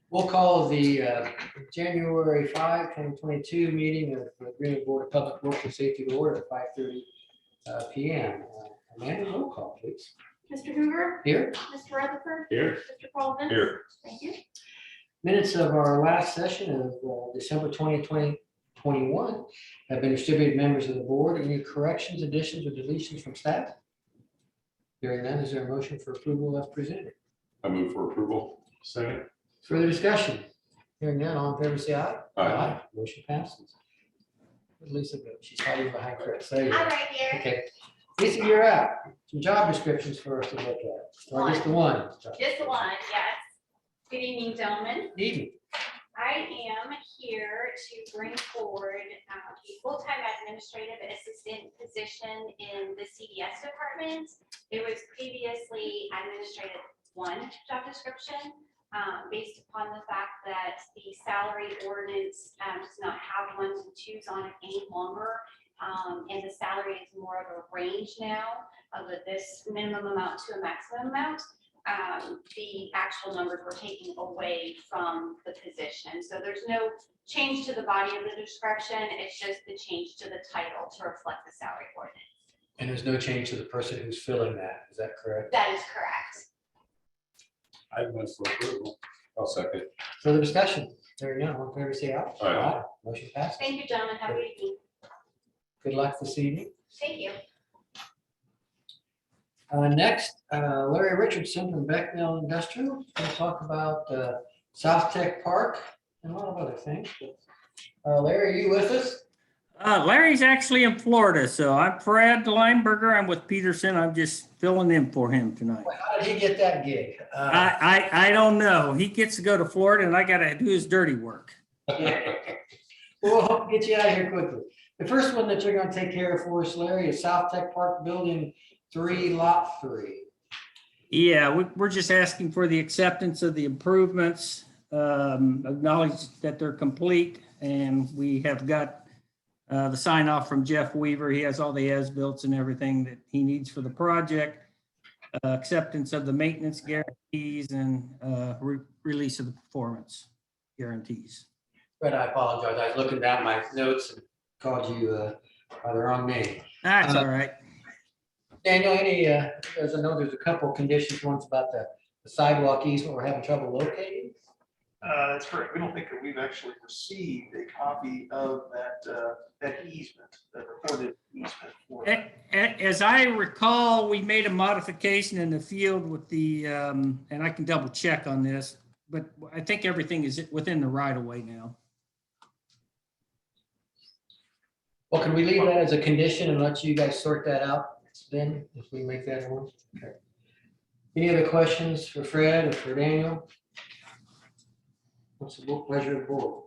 We'll call the January 5, 2022 meeting of the Greenwood Board of Public Works and Safety to order at 5:30 PM. Amanda, roll call, please. Mr. Hoover. Here. Mr. Rutherford. Here. Mr. Colvin. Here. Thank you. Minutes of our last session of December 2021 have been distributed to members of the board. Any corrections, additions, or deletions from staff? Hearing none, is there a motion for approval as presented? I move for approval. Second. Further discussion? Hearing none, all in favor say aye. Aye. Motion passes. Where'd Lisa go? She's hiding behind Chris. There you go. I'm right here. Okay. Lisa, you're out. Some job descriptions for us to look at. Or just the one? Just the one, yes. Good evening, gentlemen. Evening. I am here to bring forward a full-time administrative assistant position in the CDS department. It was previously administrative one job description. Based upon the fact that the salary ordinance does not have ones and twos on it any longer. And the salary is more of a range now of this minimum amount to a maximum amount. The actual numbers were taken away from the position. So there's no change to the body of the description. It's just the change to the title to reflect the salary ordinance. And there's no change to the person who's filling that. Is that correct? That is correct. I move for approval. I'll second. Further discussion? Hearing none, all in favor say aye. Aye. Motion passes. Thank you, gentlemen. Have a good evening. Good luck this evening. Thank you. Next, Larry Richardson from Becknell Industrial. We'll talk about South Tech Park and a lot of other things. Larry, are you with us? Larry's actually in Florida, so I'm Fred Lineberger. I'm with Peterson. I'm just filling in for him tonight. How did he get that gig? I don't know. He gets to go to Florida, and I got to do his dirty work. We'll get you out of here quickly. The first one that you're going to take care of for us, Larry, is South Tech Park Building 3, Lot 3. Yeah, we're just asking for the acceptance of the improvements, acknowledge that they're complete, and we have got the sign off from Jeff Weaver. He has all the as-built and everything that he needs for the project, acceptance of the maintenance guarantees, and release of the performance guarantees. But I apologize. I was looking down my notes and called you by the wrong name. That's all right. Daniel, as I know, there's a couple of conditions. One's about the sidewalk easement we're having trouble locating. That's correct. We don't think that we've actually received a copy of that easement, the recorded easement for that. As I recall, we made a modification in the field with the, and I can double check on this, but I think everything is within the right of way now. Well, can we leave that as a condition and let you guys sort that out then, if we make that one? Okay. Any other questions for Fred or for Daniel? What's the pleasure of the board?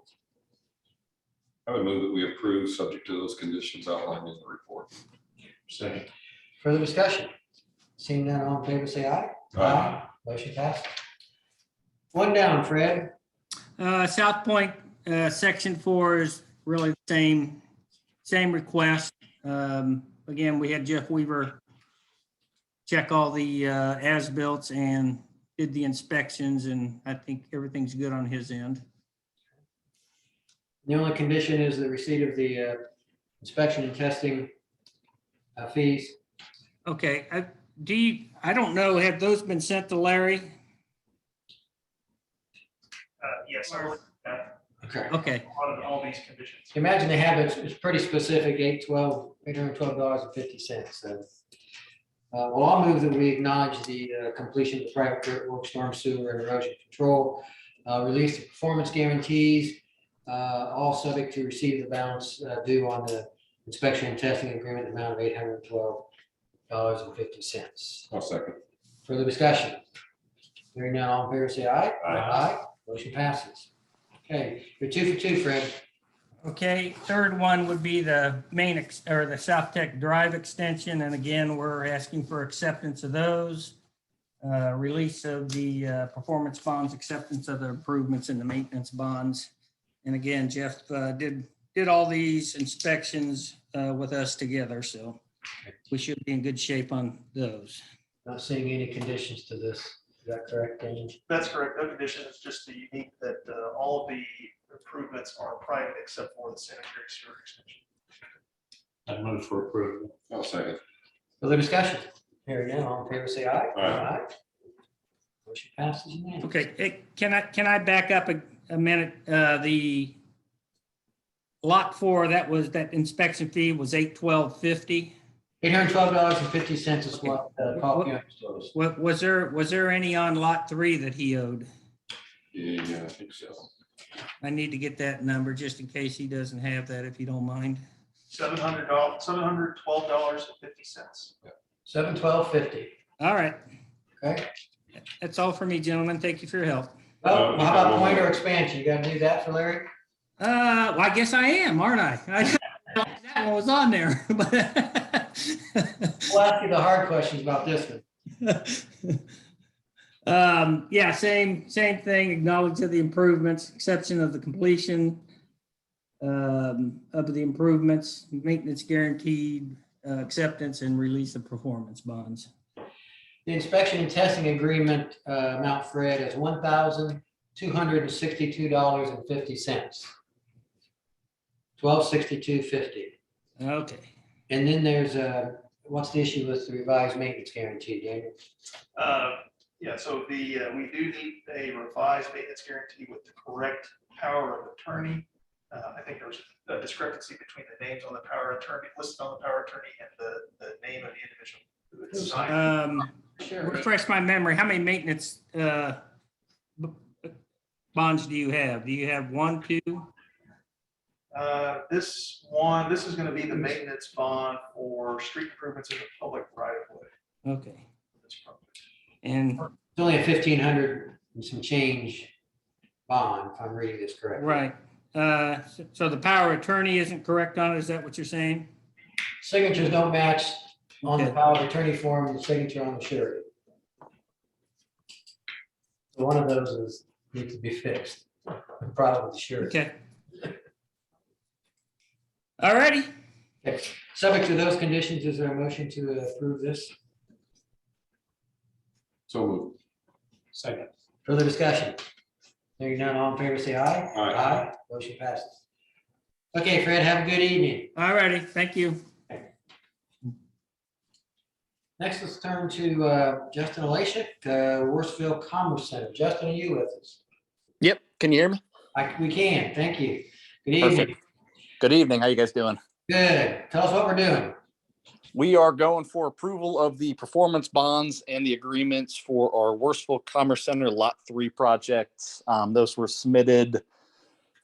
I would move that we approve subject to those conditions outlined in the report. Second. Further discussion? Seeing none, all in favor, say aye. Aye. Motion passed. One down, Fred. South Point, section 4 is really the same request. Again, we had Jeff Weaver check all the as-built and did the inspections, and I think everything's good on his end. The only condition is the receipt of the inspection and testing fees. Okay, I don't know, have those been sent to Larry? Yes, I looked at Okay. Okay, all these conditions. Imagine they have it, it's pretty specific, $812.50. So, well, I'll move that we acknowledge the completion of the private dirt work, storm sewer, and erosion control, release the performance guarantees, all subject to receive the balance due on the inspection and testing agreement, the amount of $812.50. I'll second. Further discussion? Hearing none, all in favor, say aye. Aye. Motion passes. Okay, you're 2 for 2, Fred. okay, third one would be the the South Tech Drive extension, and again, we're asking for acceptance of those. Release of the performance bonds, acceptance of the improvements in the maintenance bonds. And again, Jeff did all these inspections with us together, so we should be in good shape on those. Not seeing any conditions to this. Is that correct, Daniel? That's correct. No condition. It's just the unique that all of the improvements are private except for the sanitary sewer extension. I move for approval. I'll second. Further discussion? Hearing none, all in favor, say aye. Aye. Motion passes unanimously. Okay, can I back up a minute? The lot 4, that inspection fee was $812.50. $812.50 is what Paul Pioni's told us. Was there any on lot 3 that he owed? Yeah, I think so. I need to get that number just in case he doesn't have that, if you don't mind. $712.50. $712.50. All right, Okay. that's all for me, gentlemen. Thank you for your help. Well, how about point or expansion? You gotta do that for Larry? Well, I guess I am, aren't I? That one was on there. but- We'll ask you the hard questions about this one. Yeah, same thing, acknowledge of the improvements, exception of the completion of the improvements, maintenance guaranteed, acceptance and release of performance bonds. The inspection and testing agreement, Mount Fred is $1,262.50. $1,262.50. Okay, And then there's what's the issue with the revised maintenance guarantee, Daniel? Yeah, so we do need a revised maintenance guarantee with the correct power of attorney. I think there's a discrepancy between the names on the power of attorney, listed on the power of attorney, and the name of the individual who had signed. refresh my memory, how many maintenance bonds do you have? Do you have 1, 2? This is gonna be the maintenance bond for street improvements in the public right of way. Okay, This project. and, It's only a $1,500 and some change bond, if I'm reading this correctly. right, so the power of attorney isn't correct on it, is that what you're saying? Signatures don't match on the Okay. power of attorney form and the signature on the surety. So one of those needs to be fixed. The problem with the surety. Okay. All righty, Okay. Subject to those conditions, is there a motion to approve this? So moved. Second. Further discussion? Hearing none, all in favor, say aye. Aye. Motion passes. Okay, Fred, have a good evening. all righty, thank you. Next, let's turn to Justin Alashik, Worsville Commerce Center. Justin, are you with us? Yep. Can you hear me? We can, thank you. Good evening. Perfect. Good evening. How you guys doing? Good. Tell us what we're doing. We are going for approval of the performance bonds and the agreements for our Worsville Commerce Center Lot 3 projects. Those were submitted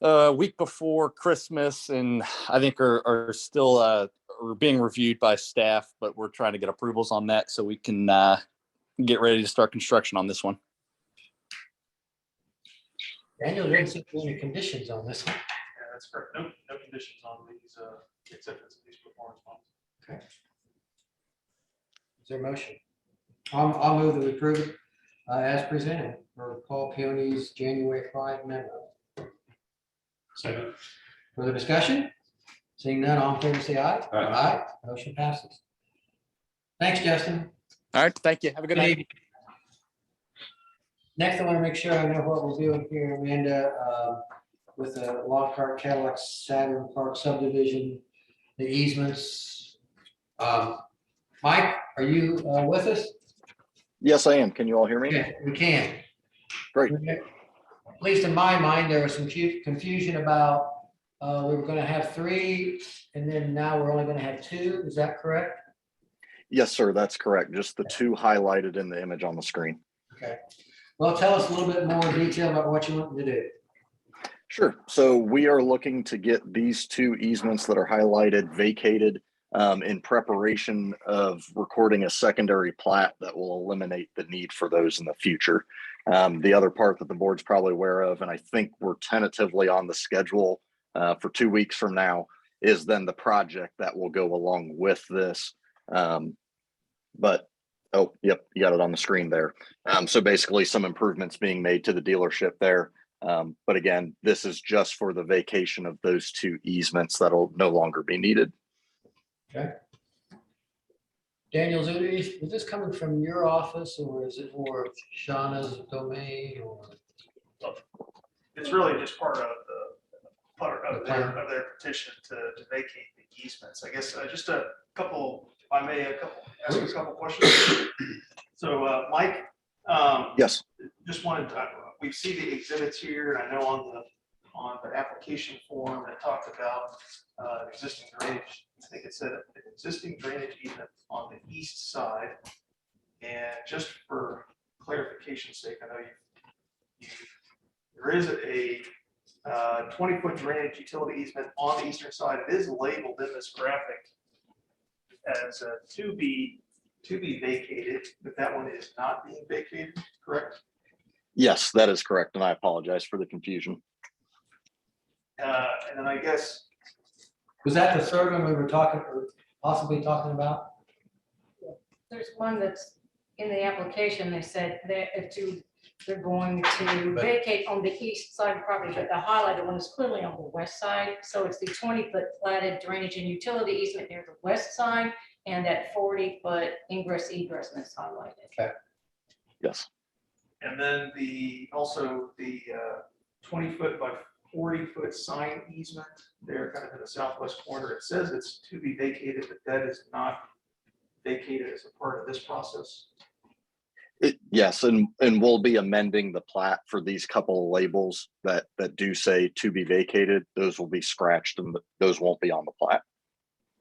a week before Christmas and I think are still are being reviewed by staff, but we're trying to get approvals on that so we can get ready to start construction on this one. Daniel, there didn't seem to be any conditions on this one. Yeah, that's correct. No conditions on these, acceptance of these performance bonds. Is there a motion? I'll move that we approve it as presented for Paul Peony's January 5 memo. Second. Further discussion? Seeing none, all in favor, say aye. Aye. Motion passes. Thanks, Justin. All right. Thank you. Have a good night. Next, I want to make sure I know what we're doing here, Amanda, with the Lockhart Cadillac Saturn Park subdivision, the easements. Mike, are you with us? Yes, I am. Can you all hear me? Okay, we can. Great. At least in my mind, there was some confusion about, we were gonna have 3, and then now we're only gonna have 2, is that correct? Yes, sir. That's correct. Just the 2 highlighted in the image on the screen. Okay. Well, tell us a little bit more detail about what you want to do. Sure. So we are looking to get these 2 easements that are highlighted vacated in preparation of recording a secondary plat that will eliminate the need for those in the future. The other part that the board's probably aware of, and I think we're tentatively on the schedule for 2 weeks from now, is then the project that will go along with this. But, oh, yep, you got it on the screen there. So basically some improvements being made to the dealership there. But again, this is just for the vacation of those 2 easements that'll no longer be needed. Daniel, Daniel, is this coming from your office or is it more Shauna's domain or? It's really just part of plan. their petition to vacate the easements. I guess just a couple, if I may, ask a couple questions. So Mike, Yes, just wanted to, we see the exhibits here, and I know on the application form that talked about existing drainage. I think it said an existing drainage easement on the east side. And just for clarification's sake, I know there is a 20-foot drainage utility easement on the eastern side. It is labeled in this graphic as to be vacated, but that one is not being vacated, correct? yes, that is correct. And I apologize for the confusion. And then I guess, Was that the third one we were talking or possibly talking about? There's one that's in the application, they said they're going to vacate on the east side of the property, but the highlighted one is clearly on the west side. So it's the 20-foot platted drainage and utility easement near the west side, and that 40-foot ingress egress is highlighted. Yes, and then also the 20-foot by 40-foot sign easement there kind of in the southwest corner. It says it's to be vacated, but that is not vacated as a part of this process. yes, and we'll be amending the plat for these couple of labels that do say to be vacated. Those will be scratched and those won't be on the plat.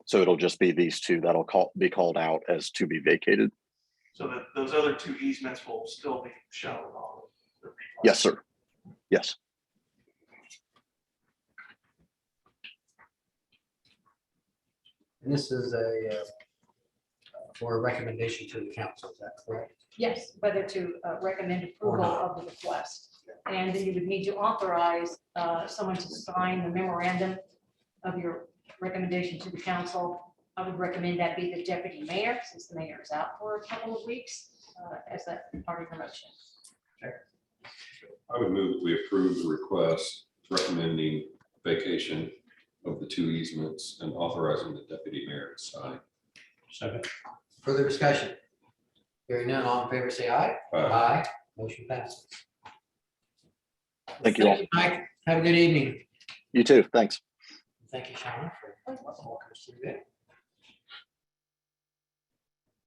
So it'll just be these two that'll be called out as to be vacated. So that those other two easements will still be shown on the replat. Yes, sir. Yes, And this is for a recommendation to the council, is that correct? Yes, whether to recommend approval of the request. And then you would need to authorize someone to sign the memorandum of your recommendation to the council. I would recommend that be the deputy mayor, since the mayor is out for a couple of weeks, as that part of the motion. I would move that we approve the request recommending vacation of the two easements and authorizing the deputy mayor to sign. Second. Further discussion? Hearing none, all in favor, say aye. Aye. Motion passes. thank you all. Mike, have a good evening. You too. Thanks. Thank you, Shauna, for walking us through that.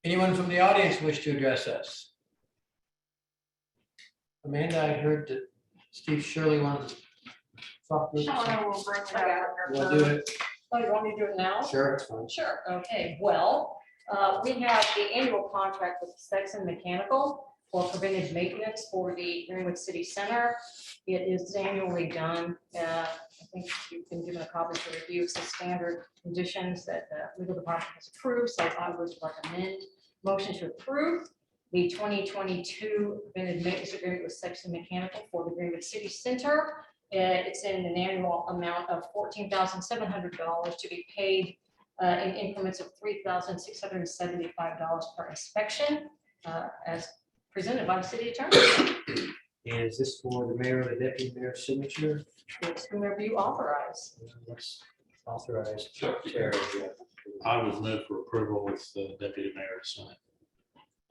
Anyone from the audience wish to address us? Amanda, I heard that Steve Shirley wanted to talk to us. Shauna will bring it up. We'll do it. Oh, you want me to do it now? Sure, it's fine. Sure, okay, well, we have the annual contract with Sexton Mechanical for preventive maintenance for the Greenwood City Center. It is annually done. I think you've been given a copy to review. It's the standard conditions that the legal department has approved, so I would recommend motion to approve the 2022 preventive maintenance agreement with Sexton Mechanical for the Greenwood City Center. It's in an annual amount of $14,700 to be paid in increments of $3,675 per inspection, as presented by the city attorney. And is this for the mayor or the deputy mayor's signature? It's whomever you authorize. Let's authorize. Deputy Chair, yeah. I would move for approval with the deputy mayor to sign.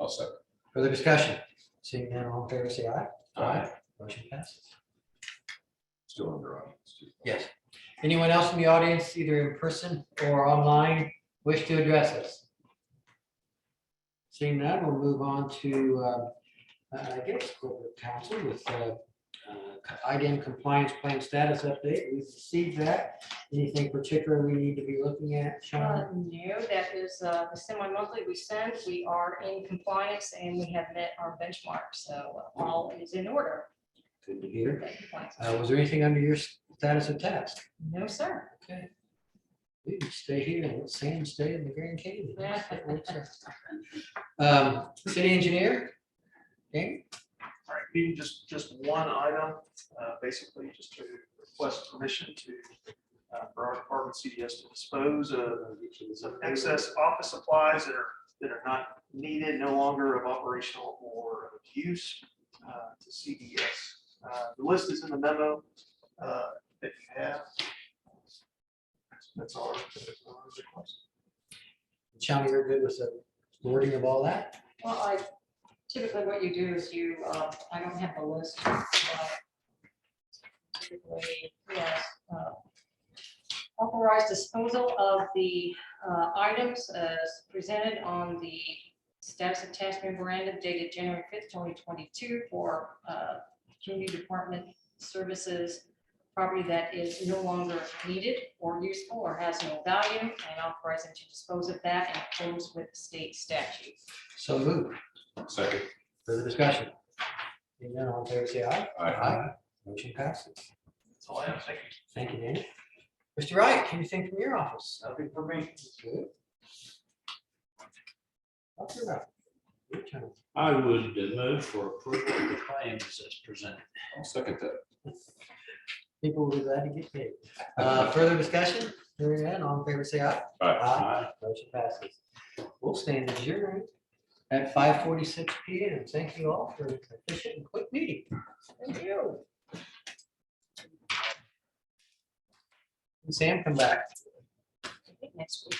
I'll second. Further discussion? Seeing none, all in favor, say aye. Aye. Motion passes. Still under audience too. Yes. Anyone else in the audience, either in person or online, wish to address us? Seeing none, we'll move on to, I guess, corporate counsel with IDM compliance plan status update. We've received that. Anything particular we need to be looking at, Sean? No, that is the semi-monthly we send. We are in compliance and we have met our benchmark, so all is in order. Good to hear. Thank you, Mike. Was there anything under your status of task? No, sir. Okay. We can stay here and let Sam stay in the Grand Canyon. That works out. City engineer? Okay. All right, being just one item, basically just to request permission to, for our department CDS to dispose of some excess office supplies that are not needed, no longer of operational or of use to CDS. The list is in the memo that you have. That's all. That's all I request. Sean, you're good with the wording of all that? Well, I typically what you do is you, I don't have the list. But typically, yes, authorize disposal of the items as presented on the status of task memorandum dated January 5th, 2022 for community department services property that is no longer needed or useful or has no value, and authorizing to dispose of that in accordance with state statute. So moved. Second. Further discussion? Seeing none, all in favor, say aye. Aye. Motion passes. That's all I have. Thank you. Thank you, Danny. Mr. Wright, anything from your office? Nothing for me. Good. Dr. Wright, your turn. I would move for approval of the claims as presented. I'll second that. People will be glad to get paid. Further discussion? Hearing none, all in favor, say aye. Aye. Motion passes. We'll stand adjourned at 5:46 PM. Thank you all for an efficient and quick meeting. Thank you. Sam, come back. I think next week.